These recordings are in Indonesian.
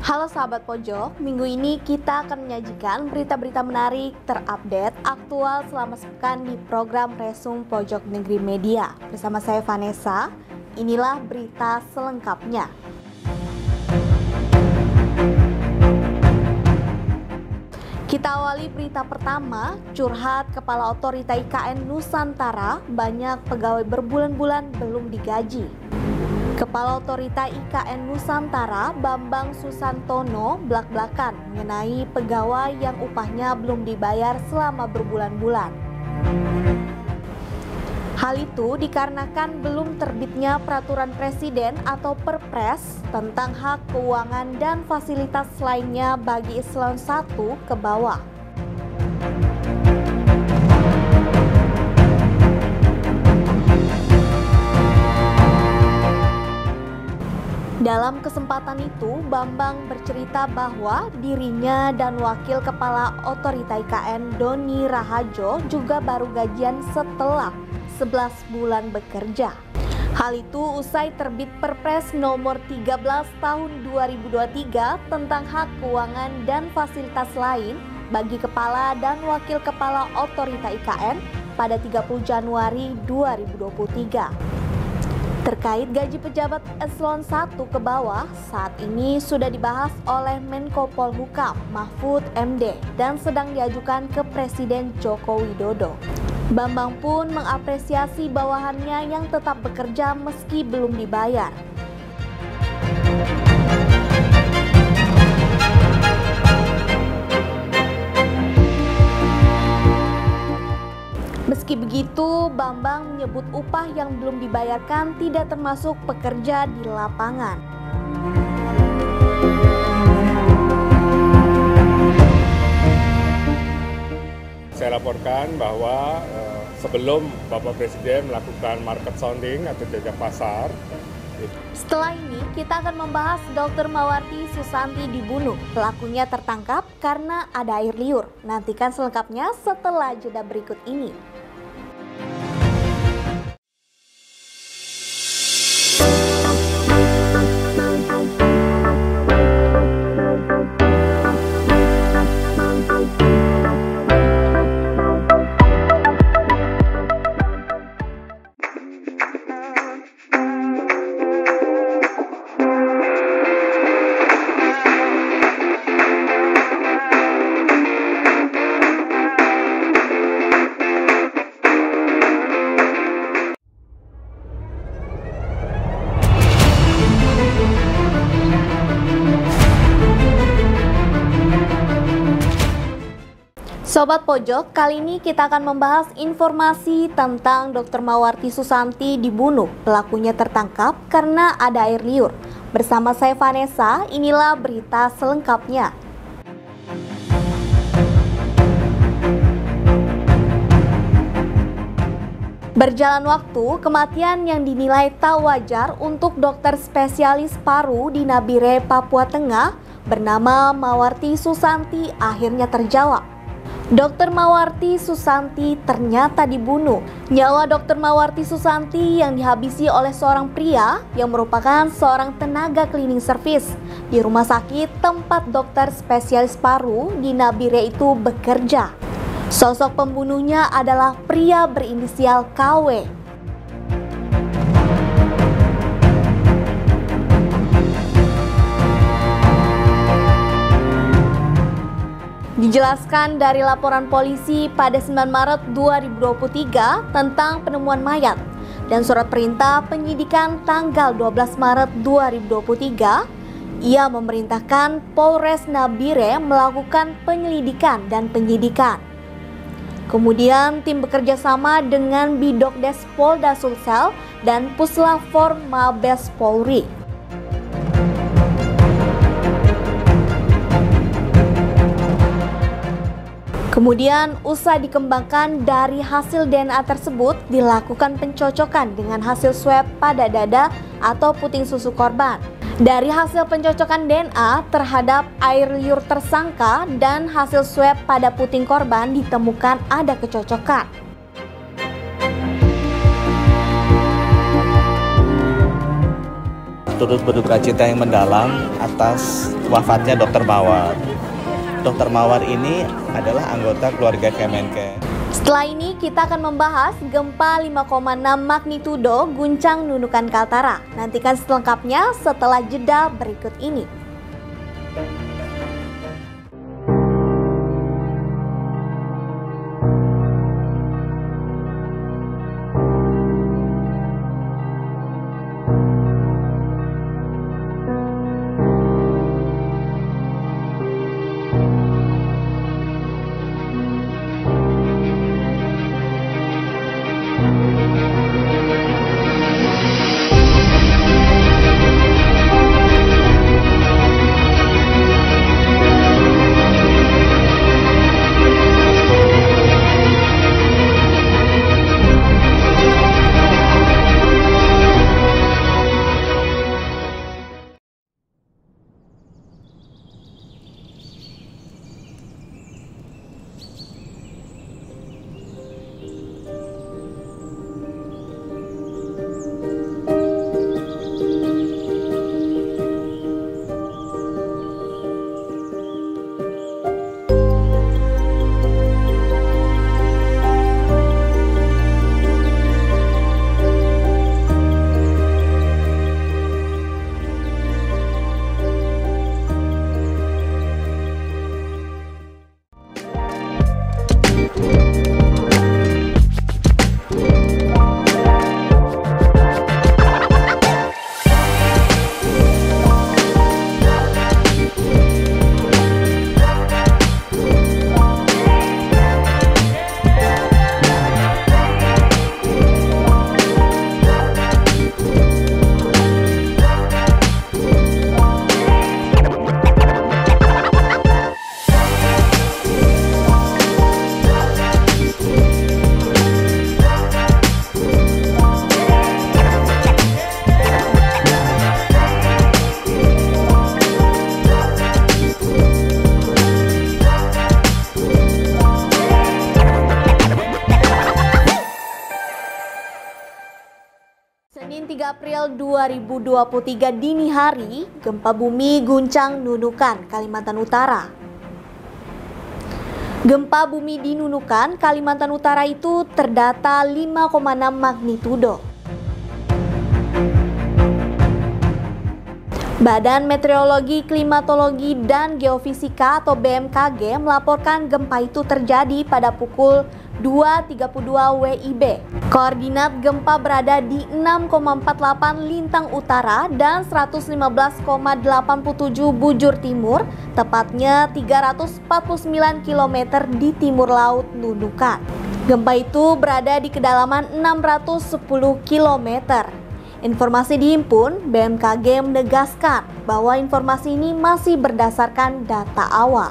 Halo sahabat pojok, minggu ini kita akan menyajikan berita-berita menarik, terupdate, aktual selama sepekan di program Resum Pojok Negeri Media. Bersama saya Vanessa, inilah berita selengkapnya. Kita awali berita pertama, curhat Kepala Otorita IKN Nusantara, banyak pegawai berbulan-bulan belum digaji. Kepala Otorita IKN Nusantara, Bambang Susantono, blak-blakan mengenai pegawai yang upahnya belum dibayar selama berbulan-bulan. Hal itu dikarenakan belum terbitnya peraturan presiden atau perpres tentang hak keuangan dan fasilitas lainnya bagi eselon 1 ke bawah. Dalam kesempatan itu, Bambang bercerita bahwa dirinya dan Wakil Kepala Otorita IKN Doni Rahajo juga baru gajian setelah 11 bulan bekerja. Hal itu usai terbit Perpres nomor 13 tahun 2023 tentang hak keuangan dan fasilitas lain bagi Kepala dan Wakil Kepala Otorita IKN pada 30 Januari 2023. Terkait gaji pejabat eselon 1 ke bawah, saat ini sudah dibahas oleh Menko Polhukam Mahfud MD dan sedang diajukan ke Presiden Joko Widodo. Bambang pun mengapresiasi bawahannya yang tetap bekerja meski belum dibayar. Meski begitu, Bambang menyebut upah yang belum dibayarkan tidak termasuk pekerja di lapangan. Saya laporkan bahwa sebelum Bapak Presiden melakukan market sounding atau jajak pasar. Setelah ini, kita akan membahas Dr. Mawarti Susanti dibunuh. Pelakunya tertangkap karena ada air liur. Nantikan selengkapnya setelah jeda berikut ini. Sobat Pojok, kali ini kita akan membahas informasi tentang Dr. Mawarti Susanti dibunuh. Pelakunya tertangkap karena ada air liur. Bersama saya Vanessa, inilah berita selengkapnya. Berjalan waktu, kematian yang dinilai tak wajar untuk dokter spesialis paru di Nabire, Papua Tengah bernama Mawarti Susanti akhirnya terjawab. Dr. Mawarti Susanti ternyata dibunuh. Nyawa Dr. Mawarti Susanti yang dihabisi oleh seorang pria yang merupakan seorang tenaga cleaning service di rumah sakit tempat dokter spesialis paru di Nabire itu bekerja. Sosok pembunuhnya adalah pria berinisial KW. Dijelaskan dari laporan polisi pada 9 Maret 2023 tentang penemuan mayat dan surat perintah penyidikan tanggal 12 Maret 2023, ia memerintahkan Polres Nabire melakukan penyelidikan dan penyidikan. Kemudian tim bekerja sama dengan Bidokdes Polda Sulsel dan Puslafor Mabes Polri. Kemudian, usai dikembangkan dari hasil DNA tersebut, dilakukan pencocokan dengan hasil swab pada dada atau puting susu korban. Dari hasil pencocokan DNA terhadap air liur tersangka dan hasil swab pada puting korban ditemukan ada kecocokan. turut berduka cita yang mendalam atas wafatnya Dr. Mawar. Dr. Mawar ini adalah anggota keluarga Kemenkes. Setelah ini kita akan membahas gempa 5,6 magnitudo guncang Nunukan Kaltara. Nantikan selengkapnya setelah jeda berikut ini. Senin 3 April 2023 dini hari, gempa bumi guncang Nunukan, Kalimantan Utara. Gempa bumi di Nunukan, Kalimantan Utara itu terdata 5,6 magnitudo. Badan Meteorologi, Klimatologi, dan Geofisika atau BMKG melaporkan gempa itu terjadi pada pukul 2.32 WIB. Koordinat gempa berada di 6,48 lintang utara dan 115,87 bujur timur, tepatnya 349 km di timur laut Nunukan. Gempa itu berada di kedalaman 610 km. Informasi dihimpun, BMKG menegaskan bahwa informasi ini masih berdasarkan data awal.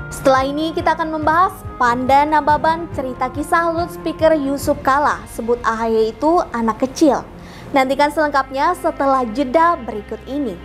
Setelah ini kita akan membahas Panda Nababan, cerita kisah loudspeaker Yusuf Kala, sebut AHY itu anak kecil. Nantikan selengkapnya setelah jeda berikut ini.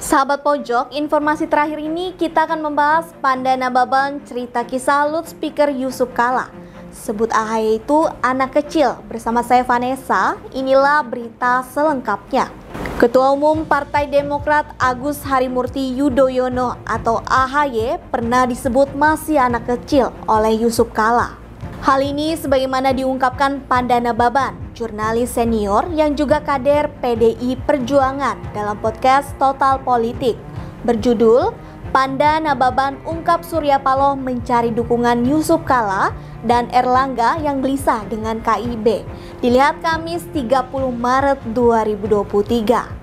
Sahabat Pojok, informasi terakhir ini kita akan membahas Panda Nababan, cerita kisah loudspeaker Yusuf Kala, sebut AHY itu anak kecil. Bersama saya Vanessa, inilah berita selengkapnya. Ketua Umum Partai Demokrat Agus Harimurti Yudhoyono atau AHY pernah disebut masih anak kecil oleh Yusuf Kala. Hal ini sebagaimana diungkapkan Panda Nababan, jurnalis senior yang juga kader PDI Perjuangan dalam podcast Total Politik berjudul Panda Nababan ungkap Surya Paloh mencari dukungan Yusuf Kala dan Erlangga yang gelisah dengan KIB. Dilihat Kamis 30 Maret 2023.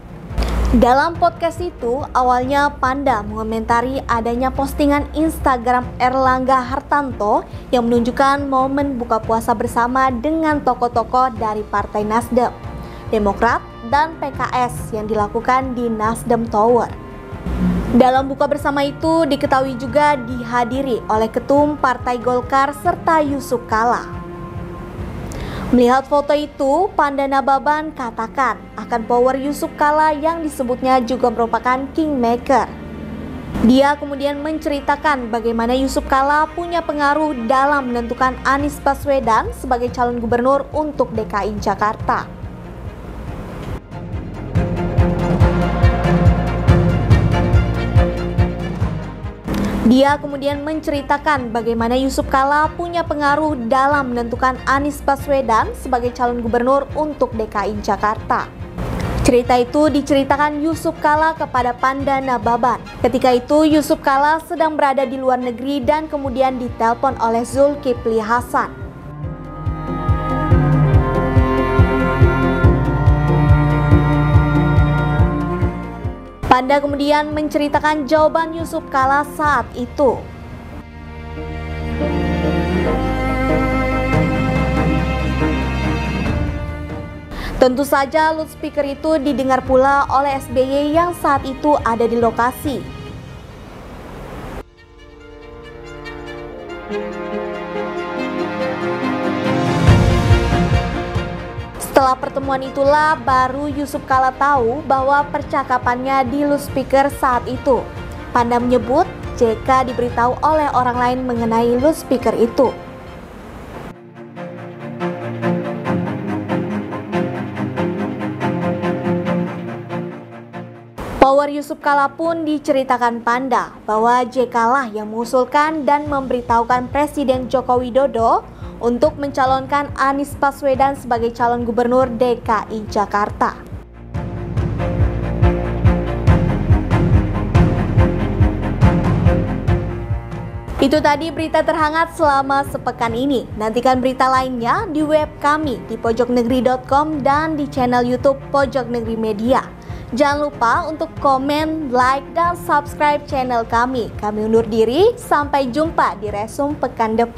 Dalam podcast itu, awalnya Panda mengomentari adanya postingan Instagram Erlangga Hartanto yang menunjukkan momen buka puasa bersama dengan tokoh-tokoh dari Partai Nasdem, Demokrat, dan PKS yang dilakukan di Nasdem Tower. Dalam buka bersama itu diketahui juga dihadiri oleh Ketum Partai Golkar serta Yusuf Kala. Melihat foto itu, Panda Nababan katakan akan power Yusuf Kalla yang disebutnya juga merupakan kingmaker. Dia kemudian menceritakan bagaimana Yusuf Kalla punya pengaruh dalam menentukan Anies Baswedan sebagai calon gubernur untuk DKI Jakarta. Dia kemudian menceritakan bagaimana Yusuf Kalla punya pengaruh dalam menentukan Anies Baswedan sebagai calon gubernur untuk DKI Jakarta. Cerita itu diceritakan Yusuf Kalla kepada Panda Nababan. Ketika itu Yusuf Kalla sedang berada di luar negeri dan kemudian ditelepon oleh Zulkifli Hasan. Panda kemudian menceritakan jawaban Yusuf Kalla saat itu. Tentu saja loudspeaker itu didengar pula oleh SBY yang saat itu ada di lokasi. Setelah pertemuan itulah baru Yusuf Kalla tahu bahwa percakapannya di loudspeaker saat itu. Panda menyebut JK diberitahu oleh orang lain mengenai loudspeaker itu. Power Yusuf Kalla pun diceritakan Panda bahwa JK lah yang mengusulkan dan memberitahukan Presiden Joko Widodo untuk mencalonkan Anies Baswedan sebagai calon gubernur DKI Jakarta. Itu tadi berita terhangat selama sepekan ini. Nantikan berita lainnya di web kami di pojoknegeri.com dan di channel YouTube Pojok Negeri Media. Jangan lupa untuk komen, like, dan subscribe channel kami. Kami undur diri, sampai jumpa di Resum pekan depan.